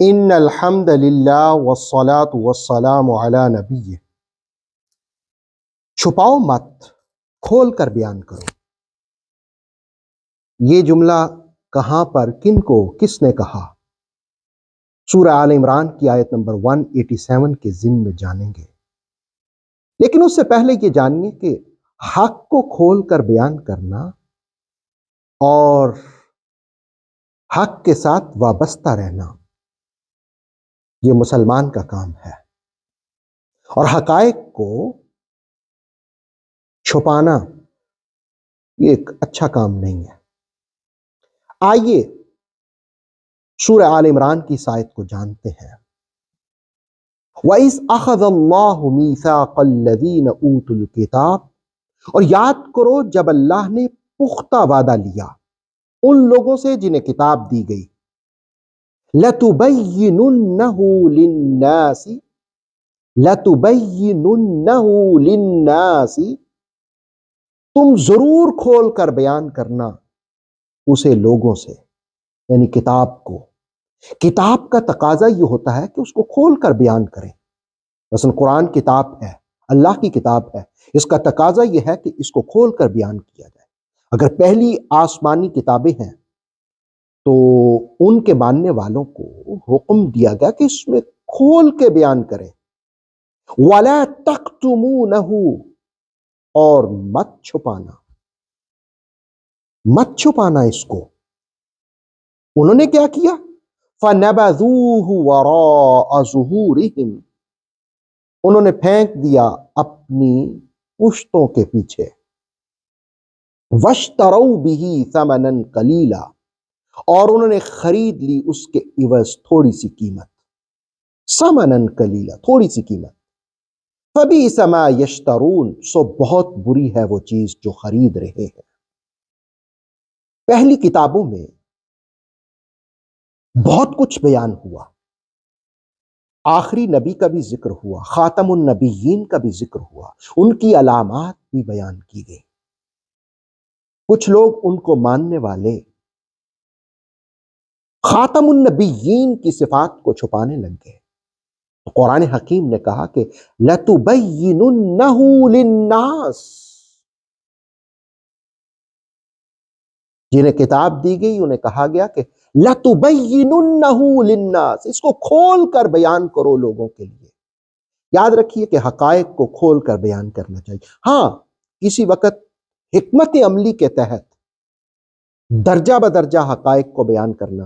ان الحمد للہ والصلاة والسلام علی نبی. چھپاؤ مت، کھول کر بیان کرو. یہ جملہ کہاں پر، کن کو، کس نے کہا؟ سورہ آل عمران کی آیت نمبر 187 کے ضمن میں جانیں گے. لیکن اس سے پہلے یہ جانیے کہ حق کو کھول کر بیان کرنا اور حق کے ساتھ وابستہ رہنا یہ مسلمان کا کام ہے، اور حقائق کو چھپانا یہ ایک اچھا کام نہیں ہے. آئیے سورہ آل عمران کی اس آیت کو جانتے ہیں. وَإِذْ أَخَذَ اللَّهُ مِيثَاقَ الَّذِينَ أُوتُوا الْكِتَابَ، اور یاد کرو جب اللہ نے پختہ وعدہ لیا ان لوگوں سے جنہیں کتاب دی گئی. لَتُبَيِّنُنَّهُ لِلنَّاسِ لَتُبَيِّنُنَّهُ لِلنَّاسِ، تم ضرور کھول کر بیان کرنا اسے لوگوں سے، یعنی کتاب کو. کتاب کا تقاضا یہ ہوتا ہے کہ اس کو کھول کر بیان کریں. مثلا قرآن کتاب ہے، اللہ کی کتاب ہے، اس کا تقاضا یہ ہے کہ اس کو کھول کر بیان کیا جائے. اگر پہلی آسمانی کتابیں ہیں تو ان کے ماننے والوں کو حکم دیا گیا کہ اس میں کھول کے بیان کریں. وَلَا تَكْتُمُونَهُ، اور مت چھپانا اس کو. انہوں نے کیا کیا؟ فَنَبَذُوهُ وَرَاءَ ظُهُورِهِمْ، انہوں نے پھینک دیا اپنی پشتوں کے پیچھے. وَاشْتَرَوْا بِهِ ثَمَنًا قَلِيلًا، اور انہوں نے خرید لی اس کے عوض تھوڑی سی قیمت. ثَمَنًا قَلِيلًا، تھوڑی سی قیمت. فَبِئْسَ مَا يَشْتَرُونَ، سو بہت بری ہے وہ چیز جو خرید رہے ہیں. پہلی کتابوں میں بہت کچھ بیان ہوا، آخری نبی کا بھی ذکر ہوا، خاتم النبیین کا بھی ذکر ہوا، ان کی علامات بھی بیان کی گئی. کچھ لوگ ان کو ماننے والے خاتم النبیین کی صفات کو چھپانے لگ گئے. قرآن حکیم نے کہا کہ لَتُبَيِّنُنَّهُ لِلنَّاسِ، جنہیں کتاب دی گئی انہیں کہا گیا کہ لَتُبَيِّنُنَّهُ لِلنَّاسِ، اس کو کھول کر بیان کرو لوگوں کے لیے. یاد رکھیے کہ حقائق کو کھول کر بیان کرنا چاہیے. ہاں، کسی وقت حکمت عملی کے تحت درجہ بدرجہ حقائق کو بیان کرنا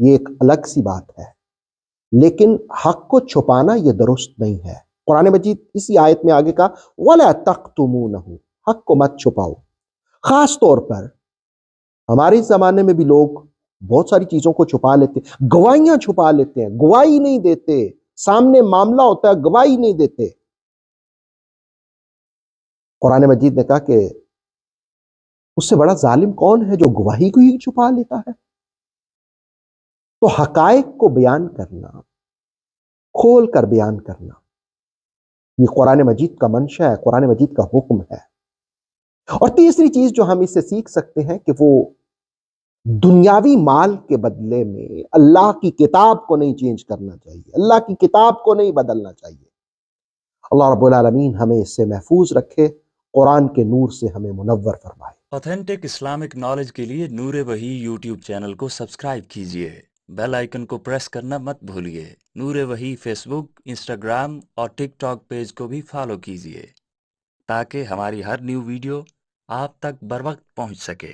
یہ ایک الگ سی بات ہے، لیکن حق کو چھپانا یہ درست نہیں ہے. قرآن مجید اسی آیت میں آگے کہا وَلَا تَكْتُمُونَهُ، حق کو مت چھپاؤ. خاص طور پر ہمارے زمانے میں بھی لوگ بہت ساری چیزوں کو چھپا لیتے، گواہیاں چھپا لیتے ہیں، گواہی نہیں دیتے. سامنے معاملہ ہوتا ہے، گواہی نہیں دیتے. قرآن مجید نے کہا کہ اس سے بڑا ظالم کون ہے جو گواہی کو ہی چھپا لیتا ہے. تو حقائق کو بیان کرنا، کھول کر بیان کرنا، یہ قرآن مجید کا منشا ہے، قرآن مجید کا حکم ہے. اور تیسری چیز جو ہم اس سے سیکھ سکتے ہیں کہ وہ دنیاوی مال کے بدلے میں اللہ کی کتاب کو نہیں چینج کرنا چاہیے، اللہ کی کتاب کو نہیں بدلنا چاہیے. اللہ رب العالمین ہمیں اس سے محفوظ رکھے، قرآن کے نور سے ہمیں منور فرمائے. آتھینٹک اسلامک نالج کے لیے نور وحی یوٹیوب چینل کو سبسکرائب کیجیے، بیل آئیکن کو پریس کرنا مت بھولیے. نور وحی فیس بک، انسٹاگرام اور ٹک ٹاک پیج کو بھی فالو کیجیے تاکہ ہماری ہر نیو ویڈیو آپ تک بر وقت پہنچ سکے.